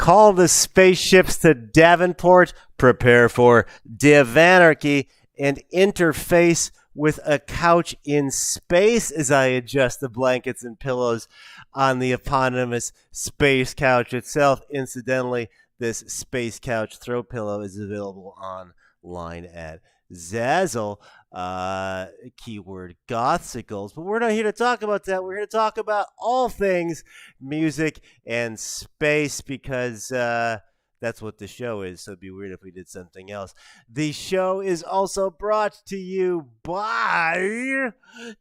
Call the spaceships to Davenport, prepare for divanarchy, and interface with a couch in space as I adjust the blankets and pillows on the eponymous space couch itself. Incidentally, this space couch throw pillow is available online at Zazzle. Keyword gothsicles. But we're not here to talk about that. We're here to talk about all things music and space because that's what the show is. So it'd be weird if we did something else. The show is also brought to you by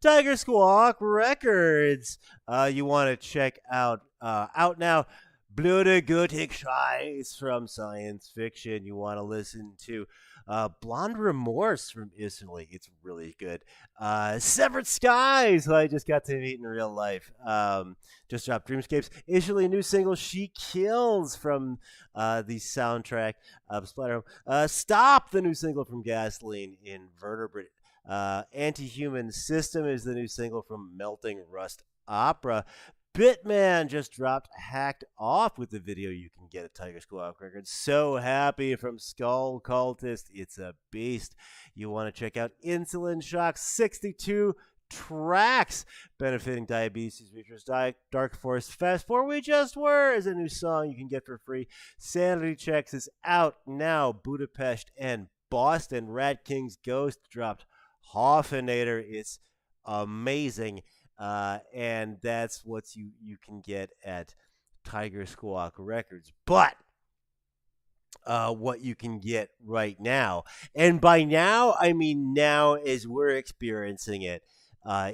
Tiger Squawk Records. You want to check out now Blöde Gothic Scheiß from science fiction. You want to listen to Blonde Remorse from Italy. It's really good. Severed Skies, who I just got to meet in real life. Just dropped Dreamscapes. Issually a new single, She Kills, from the soundtrack of Splatter Home. Stop, the new single from Gasoline Invertebrate. Anti-Human System is the new single from Melting Rust Opera. Bitman just dropped Hacked Off with the video you can get at Tiger Squawk Records. So Happy from Skull Cultist. It's a beast. You want to check out Insulin Shock, 62 tracks benefiting diabetes research. Dark Forest Fest 4 We Just Were is a new song you can get for free. Sanity Checks is out now. Budapest and Boston. Rat King's Ghost dropped Hoffenator. It's amazing. And that's what you can get at Tiger Squawk Records. But what you can get right now, and by now I mean now as we're experiencing it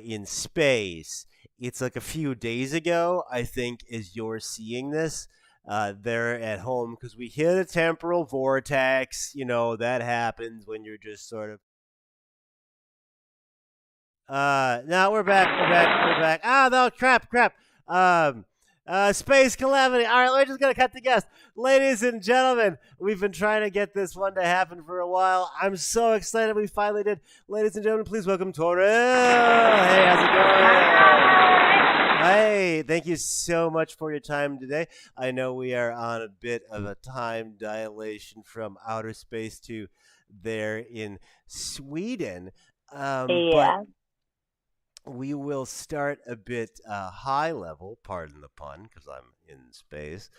in space, it's like a few days ago, I think, as you're seeing this there at home, because we hit a temporal vortex. You know, that happens when you're just sort of now we're back. Ah, no, crap. Space calamity. All right, we're just gonna cut the guest. Ladies and gentlemen, we've been trying to get this one to happen for a while. I'm so excited we finally did. Ladies and gentlemen, please welcome Toril. Hey, how's it going? Hey, thank you so much for your time today. I know we are on a bit of a time dilation from outer space to there in Sweden. Yeah. But we will start a bit high level, pardon the pun, because I'm in space.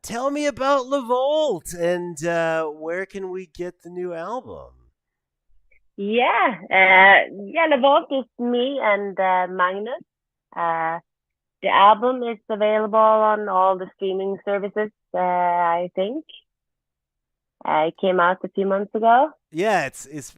Tell me about Levolt and where can we get the new album? Yeah, Levolt is me and Magnus. The album is available on all the streaming services, I think. It came out a few months ago. Yeah, it's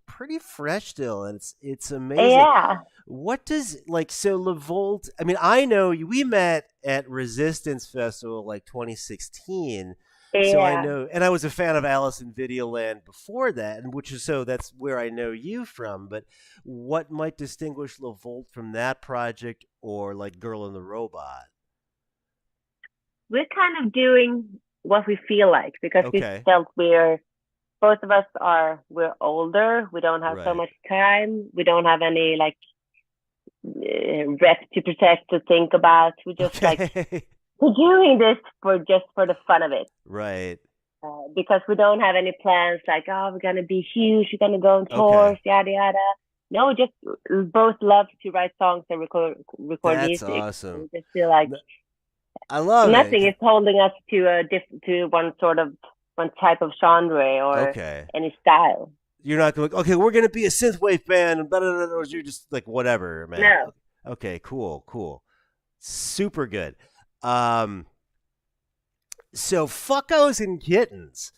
pretty fresh still, and it's amazing. Yeah. What does so Levolt? I mean, I know we met at Resistance Festival 2016. Yeah. So I know, and I was a fan of Alice in Videoland before that, and that's where I know you from. But what might distinguish Levolt from that project or Girl and the Robot? We're kind of doing what we feel like, because we felt both of us we're older. We don't have so much time. We don't have any rep to protect, to think about. We just we're doing this for the fun of it. Right. Because we don't have any plans we're going to be huge, we're going to go on tours, yada, yada. No, just both love to write songs and record That's music. That's awesome. We just feel like I love nothing it. is holding us to one type of genre or any style. You're not going, okay, we're going to be a synthwave band, or you're just whatever, man. No. Okay, cool. Super good. So Fuckos and Kittens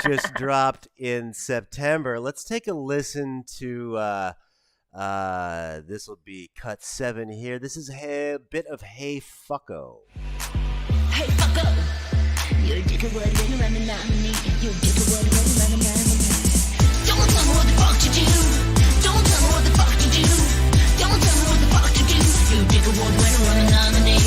just dropped in September. Let's take a listen to this will be cut 7 here. This is a bit of Hey Fucko. Hey Fucko, you dig a word when you're running out of me. You dig a word when you're running out of me. Don't tell me what the fuck to do. Don't tell me what the fuck to do. Don't tell me what the fuck to do. You dig a word when you're running out of me.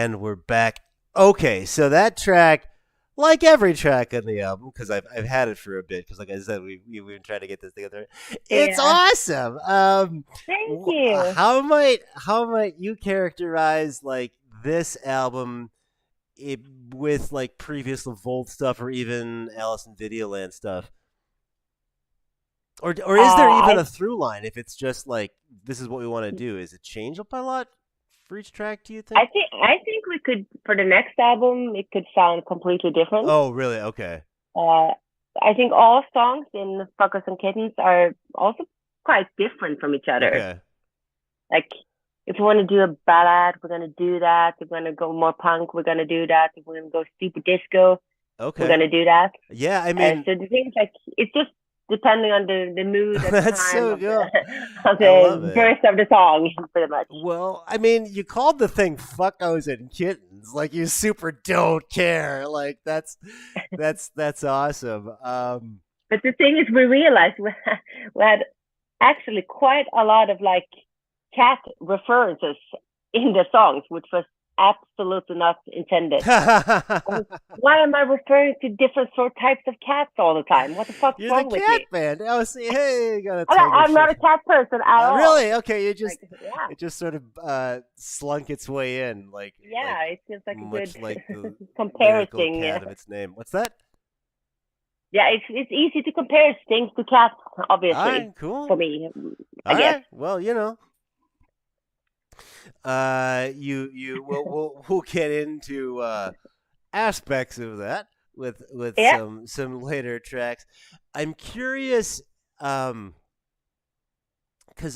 And we're back. Okay, so that track, like every track on the album, because I've had it for a bit, because like I said, we've been trying to get this together. It's Yeah. awesome. Thank you. How might you characterize like this album with like previous Volt stuff or even Alice in Videoland stuff? Or is there even a through line if it's just like this is what we want to do? Is it change up a lot for each track, do you think? I think we could, for the next album, it could sound completely different. Oh, really? Okay. I think all songs in Fuckers and Kittens are also quite different from each other. Okay. Like, if we want to do a ballad, we're going to do that. If we're going to go more punk, we're going to do that. If we're going to go super disco, Okay. we're going to do that. Yeah, I mean, so the thing is, like, it's just depending on the mood at the That's time so of good. of I love the it. verse of the song, pretty much. well, I mean, you called the thing "Fuckos and Kittens," like you super don't care. Like that's awesome. But the thing is, we realized we had actually quite a lot of like cat references in the songs, which was absolutely not intended. Why am I referring to different types of cats all the time? What the fuck's You're wrong the with cat me? man. Oh, see, hey, you gotta. I'm not a cat person at all. Really? Okay, you just Like, yeah, it just sort of slunk its way in, like yeah, it seems like a much good like the lyrical comparison. cat of its name. What's that? Yeah, it's easy to compare things to cats, obviously, All right, cool. for me. All I guess. right. Well, you know. We'll get into aspects of that with Yeah. some later tracks. I'm curious, because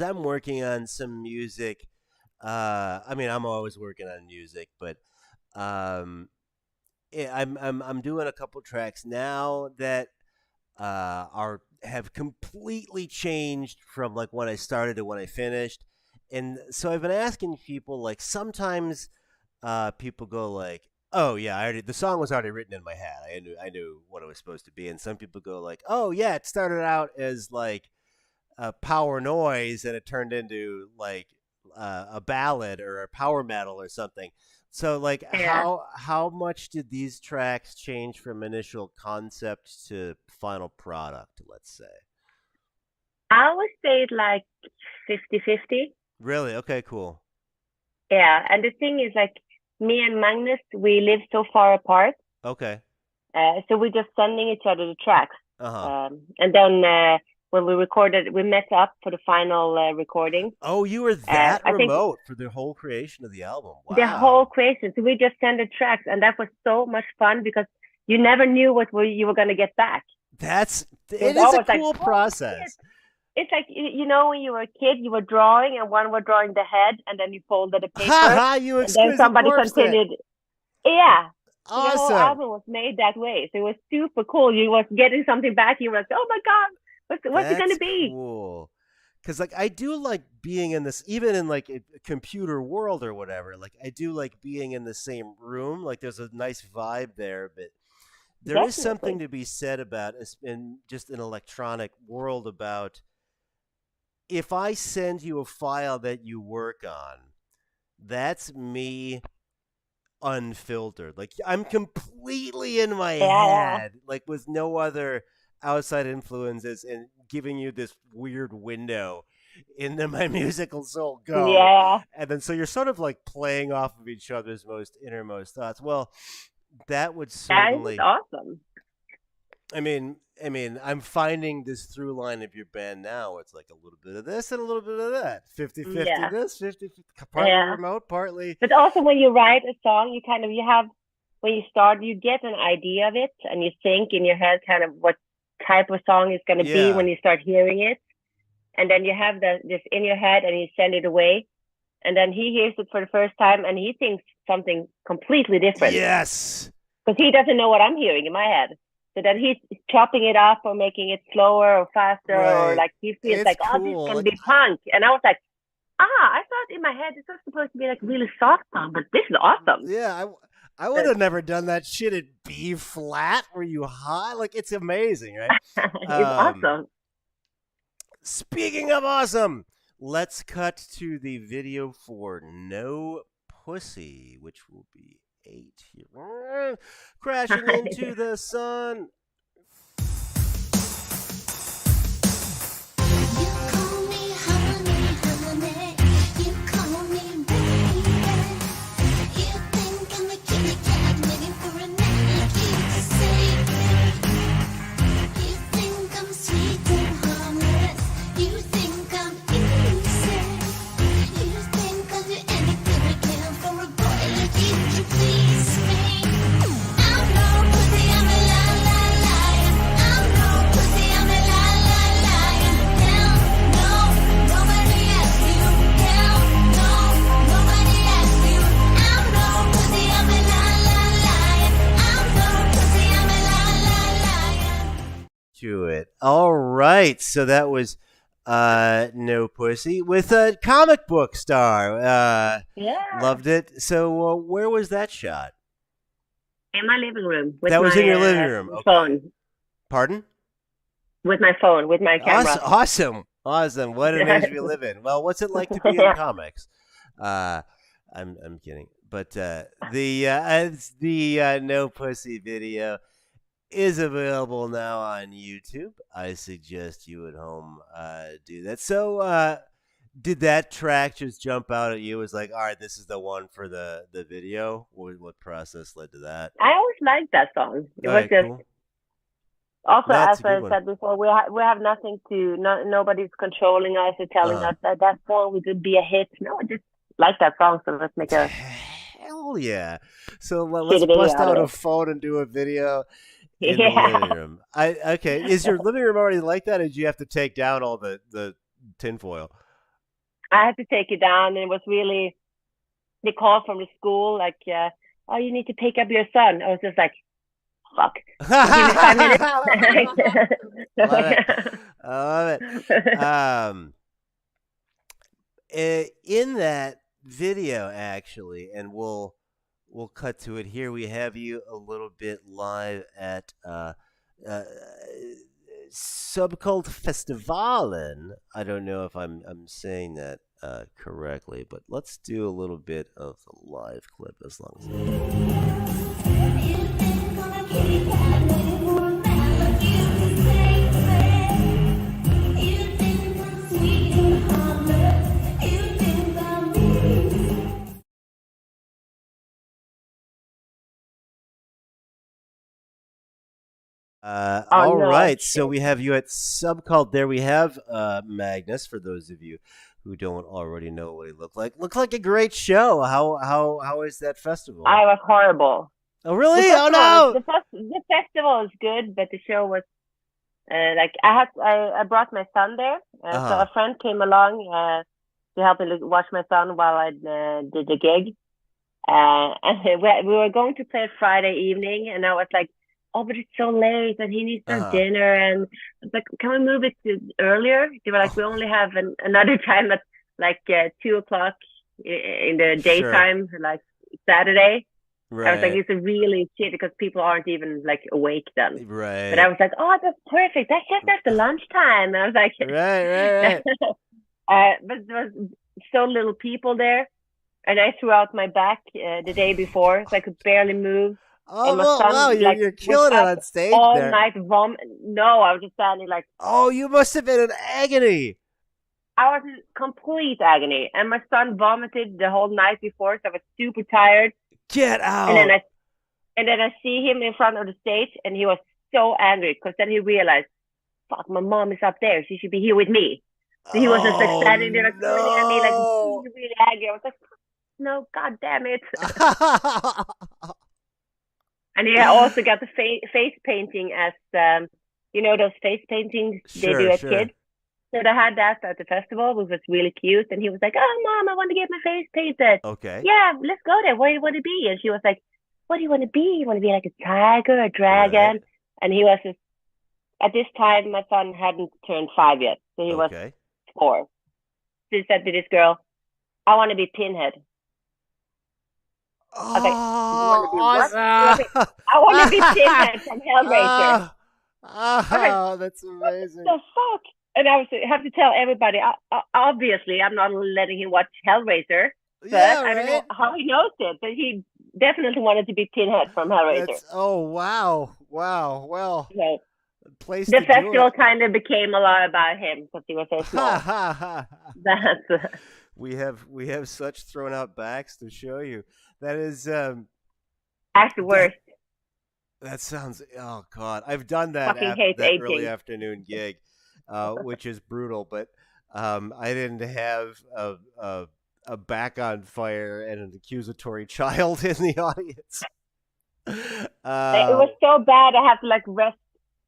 I'm working on some music. I mean, I'm always working on music, but I'm doing a couple tracks now that have completely changed from like when I started to when I finished. And so I've been asking people, like, sometimes people go like, "Oh yeah, the song was already written in my head. I knew what it was supposed to be." And some people go like, "Oh yeah, it started out as like a power noise and it turned into like a ballad or a power metal or something." So like, Yeah. how much did these tracks change from initial concept to final product? Let's say. I would say it like 50-50. Really? Okay. Cool. Yeah, and the thing is, like, me and Magnus, we live so far apart, Okay. so we're just sending each other the tracks. Uh huh. And then when we recorded, we met up for the final recording. Oh, you were that I think remote for the whole creation of the album. Wow. the whole creation. So we just sent the tracks, and that was so much fun because you never knew what you were going to get back. It was is a always like, cool "Oh, process. It's like, you know, when you were a kid, you were drawing, and one were drawing the head, and then you folded the paper, Ha ha! You and then exquisite somebody corpse there. continued. Yeah. So the whole Awesome. album was made that way. So it was super cool. You was getting something back. You were like, oh my God, what's it going to That's be? cool. Because like I do like being in this, even in like a computer world or whatever. Like I do like being in the same room. Like there's a nice vibe there, but there is something Definitely. to be said about in just an electronic world about if I send you a file that you work on, that's me unfiltered. Like I'm completely in my Yeah. head, like with no other outside influences, and giving you this weird window into my musical soul. Go. Yeah. And then so you're sort of like playing off of each other's most innermost thoughts. Well, that would That is certainly. awesome. I mean, I'm finding this through line of your band now. It's like a little bit of this and a little bit of that. 50-50 Yeah. this, 50-50, partly Yeah. remote, partly. But also when you write a song, when you start, you get an idea of it, and you think in your head kind of what type of song it's going to be Yeah. when you start hearing it. And then you have this in your head, and you send it away. And then he hears it for the first time, and he thinks something completely different. Yes. Because he doesn't know what I'm hearing in my head. So then he's chopping it up or making it slower or faster, or Right. like he feels It's like, oh, this cool. can Like, be punk. And I was like, I thought in my head this was supposed to be like really soft song, but this is awesome. yeah, I would have never done that shit at B flat. Were you high? Like it's amazing, right? It's awesome. Speaking of awesome, let's cut to the video for No Pussy, which will be 8 here. Crashing into the sun. You call me honey, honey. You call me baby. You think I'm a kitty cat waiting for a man like you to save me. You think I'm sweet and harmless. You think I'm easy. You think I'll do anything I can for a boy like you to please me. I'm no pussy, I'm a la la lion. I'm no pussy, I'm a la la lion. Hell no, nobody asked you. Hell no, nobody asked you. I'm no pussy, I'm a la la lion. I'm no pussy, I'm a la la lion. To it. All right. So that was No Pussy with a comic book star. Yeah. Loved it. So where was that shot? In my living room. With That was my, in your living room. Okay. Phone. Pardon? With my phone, with my camera. Awesome. What an age we live in. Well, what's it like to be in comics? I'm kidding. But the No Pussy video is available now on YouTube. I suggest you at home do that. So did that track just jump out at you? It was like, all right, this is the one for the video? What process led to that? I always liked that song. It All was right, just cool. also, That's as a good I one. said before, we have nothing to. Nobody's controlling us or telling Uh-huh. us that song would be a hit. No, I just like that song, so let's make a. Hell yeah. So let's Shitty video bust out out of a it. phone and do a video in the Yeah. living room. Okay. Is your living room already like that, or did you have to take down all the tinfoil? I had to take it down, and it was really. They called from the school like, "Oh, you need to pick up your son." I was just like, "Fuck." Give me 5 minutes. Love it. I love it. In that video, actually, and we'll cut to it here. We have you a little bit live at Subcult Festivalen. I don't know if I'm saying that correctly, but let's do a little bit of the live clip as long as. You think I'm a kitty cat waiting for a man like you to save me. You think I'm sweet and harmless. You think I'm easy. All no, right, so shit. we have you at Subcult. There we have Magnus. For those of you who don't already know what he looked like a great show. How is that festival? I was horrible. Oh really? The Oh no! the festival is good, but the show was like I brought my son there, so Uh-huh. a friend came along to help me watch my son while I did the gig, and we were going to play it Friday evening, and I was like, "Oh, but it's so late, and he needs some Uh-huh. dinner," and I was like, "Can we move it to earlier?" They were like, "We only have another time at like 2 o'clock in the daytime, like Saturday." I was like, Right, it's a really shit because people aren't even like awake then. right, But I was like, oh, that's perfect. That's just after lunchtime. And I was like, right. but there was so little people there. And I threw out my back the day before, so I could barely move. Oh And my well, son, wow! like, You're was killing it up on stage all there. night No, I was just standing like, Oh, you must have been in agony. I was in complete agony. And my son vomited the whole night before, so I was super tired. Get out! And then I see him in front of the stage, and he was so angry because then he realized, "Fuck, my mom is up there. She should be here with me." So he was just like standing there, like pointing at me, like no! really angry. I was like, "No, god damn it!" And he also got the face painting as those face paintings they do as kids. So they had that at the festival, which was really cute. And he was like, "Oh, Mom, I want to get my face painted." Okay. Yeah, let's go there. What do you want to be? And she was like, "What do you want to be? You want to be like a tiger, a dragon?" Right. And he was just, at this time, my son hadn't turned 5 yet. So he was Okay. 4. So he said to this girl, "I want to be Pinhead." Oh, Okay, you wanna be what? awesome! I want to be Pinhead from Hellraiser. Oh, that's amazing. The fuck? And I have to tell everybody, obviously, I'm not letting him watch Hellraiser. Yeah, I don't know right. how he knows it, but he definitely wanted to be Pinhead from Hellraiser. Oh wow, wow. Well, So place the to do festival it. kind of became a lot about him because he was so Ha small. ha ha. That's We have such thrown out backs to show you. That is actually that worse. that sounds. Oh God, I've done that Fucking hate that early aging. afternoon gig, which is brutal. But I didn't have a back on fire and an accusatory child in the audience. It Uh, was so bad. I had to like rest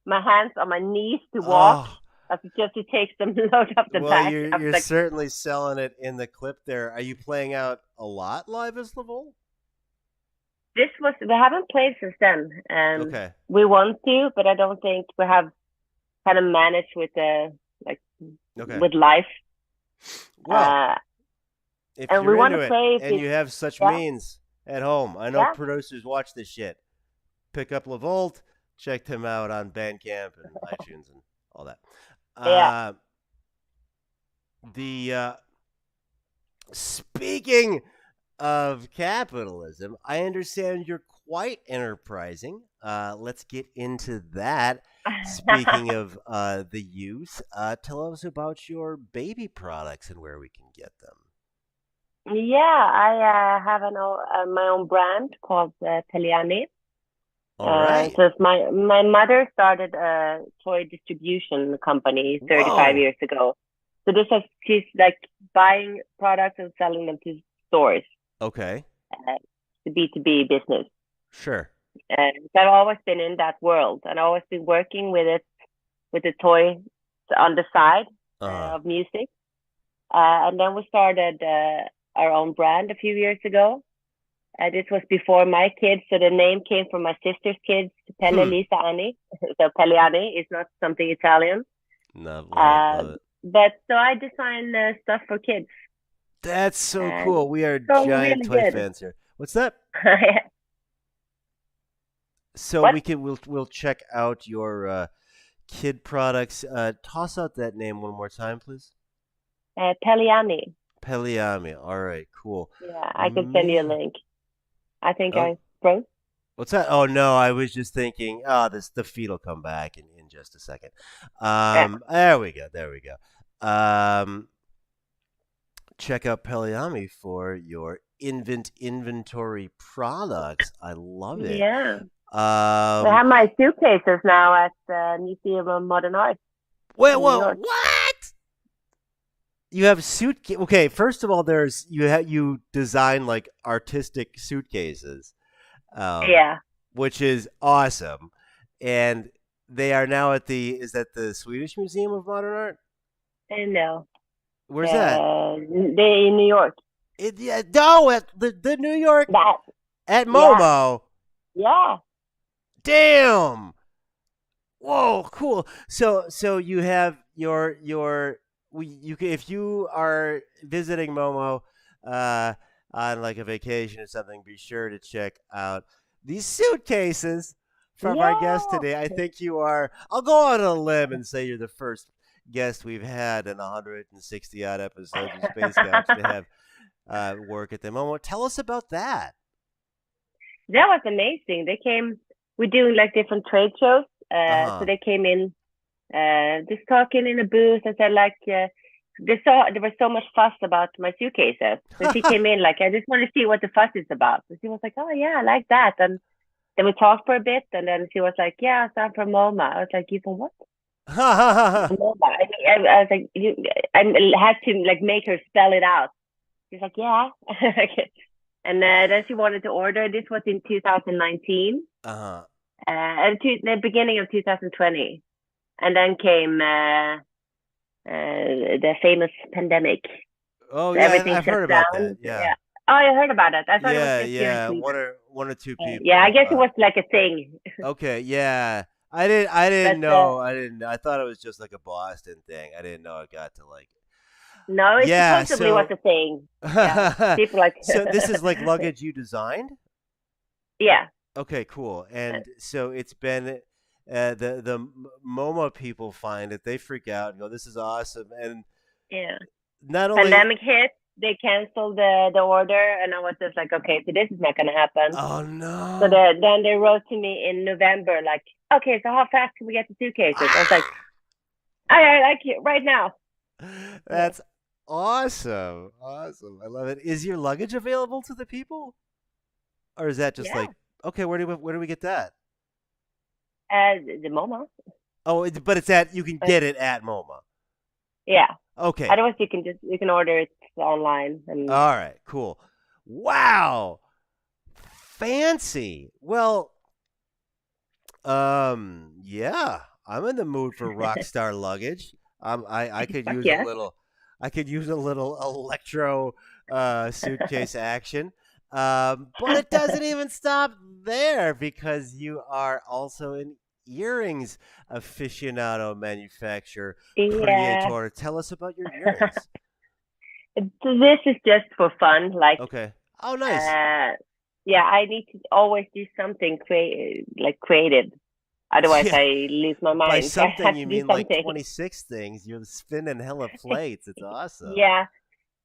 my hands on my knees to walk, oh, just to take some load off the well, back. you're I was you're like, certainly selling it in the clip there. Are you playing out a lot live as Laval? we haven't played since then. Okay, We want to, but I don't think we have kind of managed with like okay. with life. Well, Uh, if and we you're want into to it play and this, you have such yeah, means at home, I know yeah, producers watch this shit. Pick up Lavolt, check him out on Bandcamp and iTunes and all that. yeah. Uh, the speaking of capitalism, I understand you're quite enterprising. Let's get into that. Speaking of the youth, tell us about your baby products and where we can get them. Yeah, I have my own brand called Peliani. All right. So it's my mother started a toy distribution company 35 Whoa. years ago. So she's like buying products and selling them to stores, Okay. the B2B business. Sure. So I've always been in that world, and I've always been working with the toy on the side of music. And then we started our own brand a few years ago. This was before my kids, so the name came from my sister's kids, Pelle, Lisa, Annie. So Pelliani is not something Italian. No, love it. But so I design stuff for kids. That's so cool. We are so giant really toy good. fans here. What's that? So What? we'll check out your kid products. Toss out that name one more time, please. Pelliani. Pelliami. All right, cool. Yeah, I can send you a link. I think Oh, I froze. what's that? Oh no, I was just thinking. The feed will come back in just a second. There we go. There we go. Check out Pelliami for your inventory products. I love it. Yeah. I have my suitcases now at the Museum of Modern Art. Wait, what? You have suitcase. Okay, first of all, you design like artistic suitcases, Yeah. which is awesome, and they are now at is that the Swedish Museum of Modern Art? No. Where's that? They in New York. At the New York at MoMo. Yeah. Damn. Whoa, cool. So you have if you are visiting Momo on like a vacation or something, be sure to check out these suitcases from our guest today. I think you are. I'll go on a limb and say you're the first guest we've had in 160 odd episodes of Space Couch to have work at the Momo. Tell us about that. That was amazing. They came. We're doing like different trade shows. So they came in, just talking in a booth and said like, there was so much fuss about my suitcases. So she came in like, I just want to see what the fuss is about. So she was like, oh yeah, I like that. And then we talked for a bit, and then she was like, yeah, so I'm from MoMA. I was like, you from what? MoMA. I was like, I had to like make her spell it out. She's like, yeah. And then she wanted to order. This was in 2019. And the beginning of 2020, and then came the famous pandemic. Oh so yeah, I've heard about down. that. Yeah. Oh, you heard about it? I thought it was just yeah. here in One or two people. Yeah, I guess it was like a thing. Okay, yeah. I didn't know. I thought it was just like a Boston thing. I didn't know it got to like. No, it supposedly was a thing. Yeah. People like. So this is like luggage you designed? Yeah. Okay, cool. And so it's been the MoMA people find it. They freak out and go, "This is awesome!" And yeah, not only pandemic hit. they canceled the order, and I was just like, okay, so this is not gonna happen. Oh So no. then they wrote to me in November, like, okay, so how fast can we get the suitcases? I was like, I like you right now. Yeah. That's awesome. Awesome. I love it. Is your luggage available to the people? Or is that just Yeah. like, okay, where do we get that? The MoMA. Oh, but it's at you can Uh, get it at MoMA. yeah. Okay. Otherwise, you can order it online and All right, cool. Wow. Fancy. Well, yeah, I'm in the mood for rock star luggage. I could fuck use a yeah. little, I could use a little electro suitcase action. But it doesn't even stop there because you are also an earrings aficionado, manufacturer, Yeah. creator. Tell us about your earrings. So this is just for fun. Like, Okay. Oh, nice. uh, yeah, I need to always do something like creative. Otherwise, Yeah. I lose my By mind. So I something have you to do mean like something. 26 things. You're spinning hella plates. It's awesome. Yeah,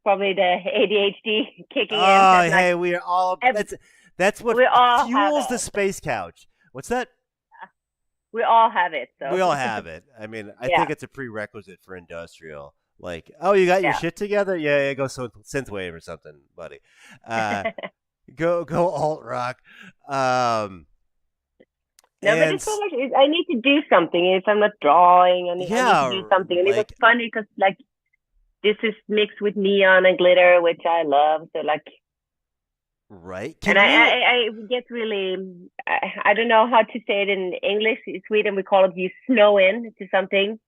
probably the ADHD kicking in. Oh, And like, hey, we are all ev- that's what we all have fuels the it. space couch. What's that? We all have it. We So all have it. I mean, I yeah, think it's a prerequisite for industrial. Like, oh, you got your yeah. shit together? Yeah, yeah, go synthwave or something, buddy. Uh, go alt rock. Um, No, but and it's so much. I need to do something. If I'm not drawing, I need to yeah, do something. And it was like funny because like this is mixed with neon and glitter, which I love. So like, right? and Can you? I get really, I don't know how to say it in English. In Sweden, we call it you snow in to something.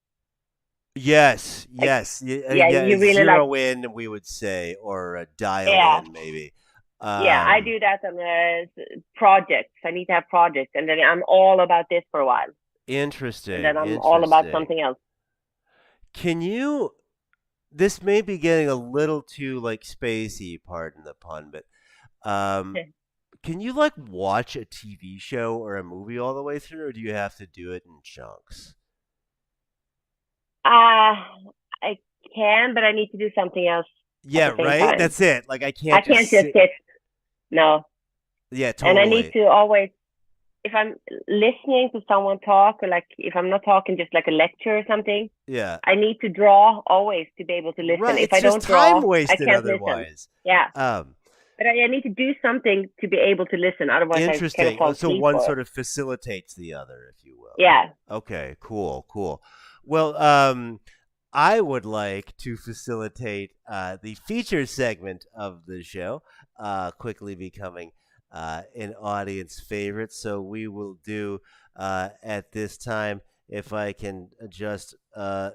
Yes, Like, yes, yeah, yeah. you really like, Zero in, we would say, or dial yeah, in, maybe. yeah. I Um, do that on projects. I need to have projects, and then I'm all about this for a while, and interesting, then I'm all about interesting. something else. Can you? This may be getting a little too like spacey, pardon the pun, but um, can you like watch a TV show or a movie all the way through, or do you have to do it in chunks? I can, but I need to do something else at Yeah, the same right. time. That's it. Like I I can't just can't just sit. sit. No, Yeah, and I need totally. to always, if I'm listening to someone talk, or like if I'm not talking just like a lecture or something, Yeah, I need to draw always to be able to listen. right. If It's I just don't time draw, I wasted can't listen. otherwise. Yeah, Um, but I need to do something to be able to listen. Otherwise, I kind of Interesting. fall So asleep. one Or sort of facilitates the other, if you will. yeah, Okay, cool, cool. Well, I would like to facilitate the feature segment of the show, quickly becoming an audience favorite. So we will do at this time, if I can adjust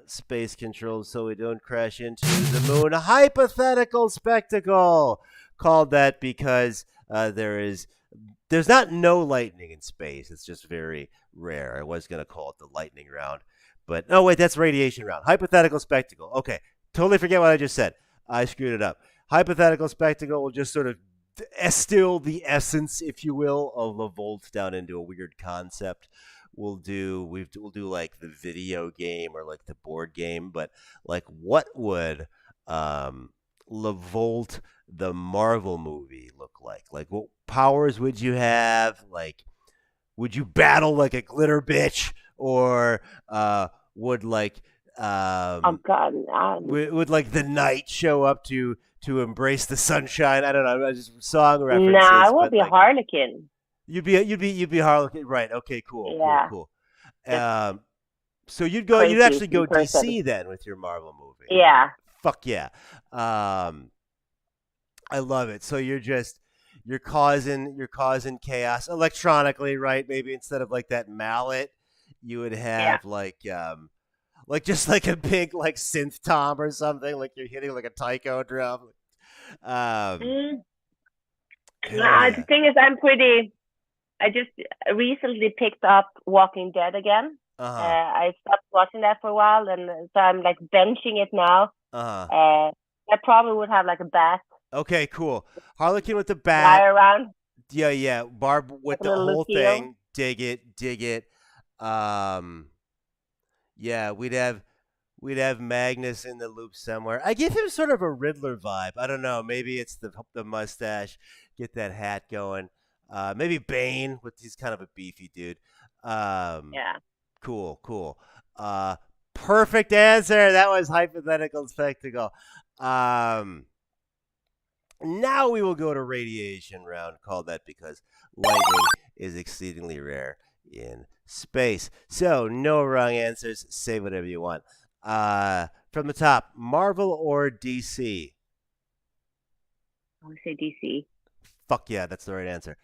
space controls so we don't crash into the moon, a hypothetical spectacle. Called that because there's not no lightning in space. It's just very rare. I was gonna call it the lightning round, but oh wait, that's radiation round. Hypothetical spectacle. Okay, totally forget what I just said. I screwed it up. Hypothetical spectacle will just sort of distill the essence, if you will, of the volt down into a weird concept. We'll do like the video game or like the board game, but like what would Levolt the Marvel movie look like? Like what powers would you have? Like would you battle like a glitter bitch or would like oh God, would like the knight show up to embrace the sunshine? I don't know, just song nah, I references, will but be a like Harlequin. you'd be Harlequin, right? Okay, cool, cool, Yeah, cool. just Um, so you'd crazy actually go person. DC then with your Marvel movie. Yeah, Fuck yeah. Um, I love it. So you're causing chaos electronically, right? Maybe instead of like that mallet, you would yeah. have like just like a big like synth tom or something, like you're hitting like a taiko drum. Um, Mm. hell Nah, the yeah. thing is, I just recently picked up Walking Dead again. Uh huh. I stopped watching that for a while, and so I'm like benching it now. Uh huh. Uh, I probably would have like a bat Okay, cool. Harlequin with the fly bat. around, Yeah, yeah. Barb like with a the little whole Lucille. thing. Dig it, dig it. Um, yeah, We'd have Magnus in the loop somewhere. I give him sort of a Riddler vibe. I don't know. Maybe it's the mustache. Get that hat going. Maybe Bane. He's kind of a beefy dude. Yeah. Cool. Perfect answer. That was hypothetical spectacle. Now we will go to radiation round. Called that because lightning is exceedingly rare in space. So no wrong answers. Say whatever you want. From the top, Marvel or DC? I want to say DC. Fuck yeah, that's the right answer.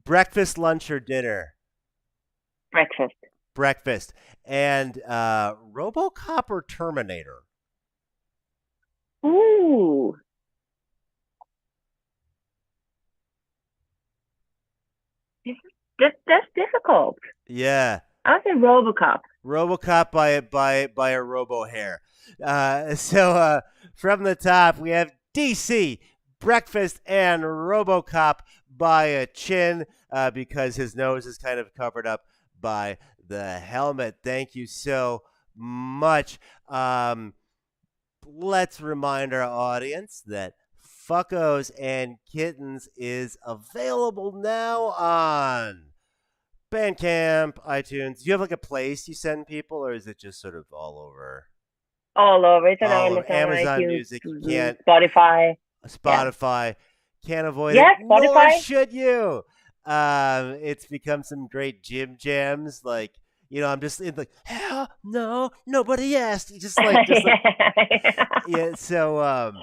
Breakfast, lunch, or dinner? Breakfast. And RoboCop or Terminator? Ooh. That's difficult. Yeah. I'll say RoboCop. RoboCop by a Robo hair. So from the top, we have DC, Breakfast, and RoboCop by a chin because his nose is kind of covered up by the helmet. Thank you so much. Let's remind our audience that Fuckos and Kittens is available now on Bandcamp, iTunes. Do you have like a place you send people, or is it just sort of all over? All over. It's on Amazon iTunes, Music. You can't. Spotify. Can't avoid Yeah, it. Spotify. Nor should you. It's become some great gym jams. Like, I'm just in like, hell no, nobody asked. Just like yeah. So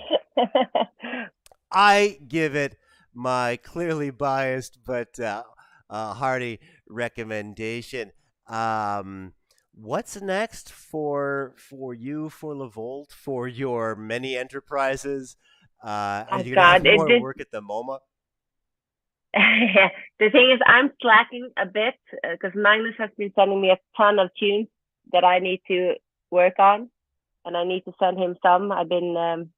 I give it my clearly biased but hearty recommendation. What's next for you, for LaVolt, for your many enterprises? Are you gonna have more work at the MoMA? The thing is, I'm slacking a bit because Magnus has been sending me a ton of tunes that I need to work on, and I need to send him some. I've been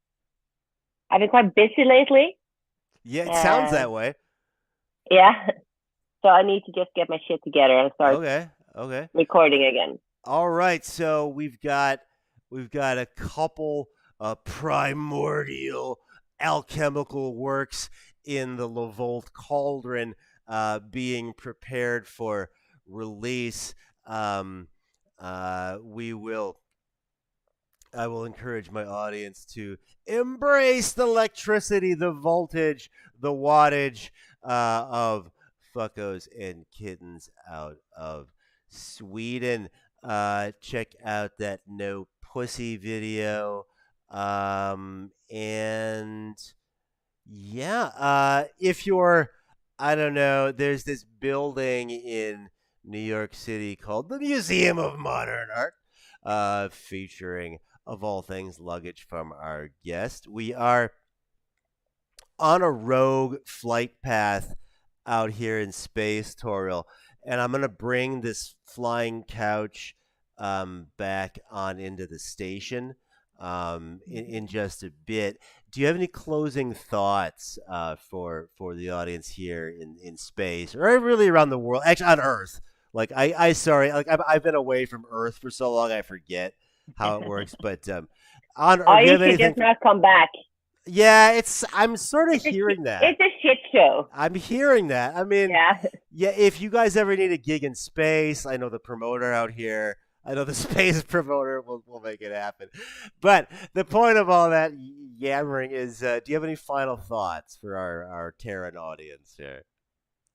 quite busy lately. Yeah, it sounds that way. Yeah, so I need to just get my shit together and start Okay. recording again. All right, so we've got a couple primordial alchemical works in the LaVolt cauldron being prepared for release. I will encourage my audience to embrace the electricity, the voltage, the wattage of Fuckos and Kittens out of Sweden. Check out that No Pussy video. And yeah, if you're, I don't know, there's this building in New York City called the Museum of Modern Art, featuring, of all things, luggage from our guest. We are on a rogue flight path out here in space, Toriel, and I'm going to bring this flying couch back on into the station in just a bit. Do you have any closing thoughts for the audience here in space, or really around the world, actually on Earth? Like I've been away from Earth for so long I forget how it works. But on Earth, you should just not come back. Yeah, I'm sort of hearing that. It's a shit show. I'm hearing that. I mean, yeah. If you guys ever need a gig in space, I know the promoter out here. I know the space promoter will make it happen. But the point of all that yammering is, do you have any final thoughts for our Terran audience here?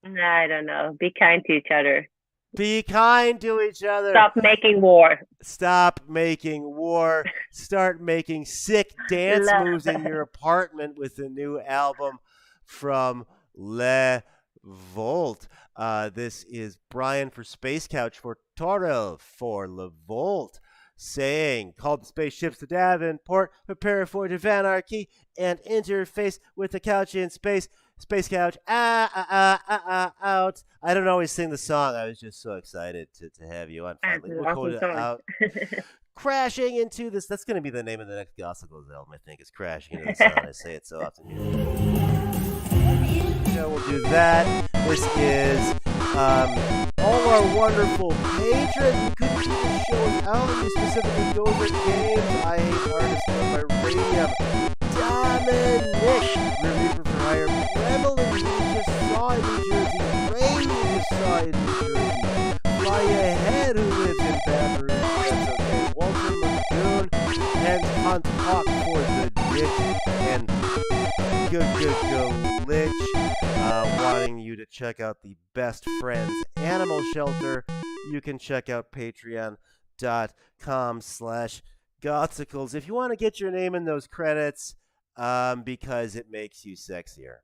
I don't know. Be kind to each other. Be kind to each other. Stop making war. Stop making war. Start making sick dance moves in your apartment with the new album from Le Volt. This is Brian for Space Couch, for Torel for LaVolt, saying, call the spaceships to Davenport, prepare for divanarchy, and interface with the couch in space. Space Couch, out. I don't always sing the song. I was just so excited to have you on. Finally, we'll out. Crashing into this. That's going to be the name of the next Gospels album, I think, is Crashing into the Sun. I say it so often. We'll do that. This is all our wonderful patrons. We couldn't do the show without you, specifically Dozer Games, I Hate Artists, Love by Radium, Dominic, Reliever for Hire, Revelin, we just saw in New Jersey, Rain, we just saw in New Jersey, Fly Ahead, who lives in Baton Rouge, that's okay, Walter Lagoon, and Hunt Hawk for the Ditch, and Good Glitch, wanting you to check out the Best Friends Animal Shelter. You can check out patreon.com/Gothsicles if you want to get your name in those credits, because it makes you sexier.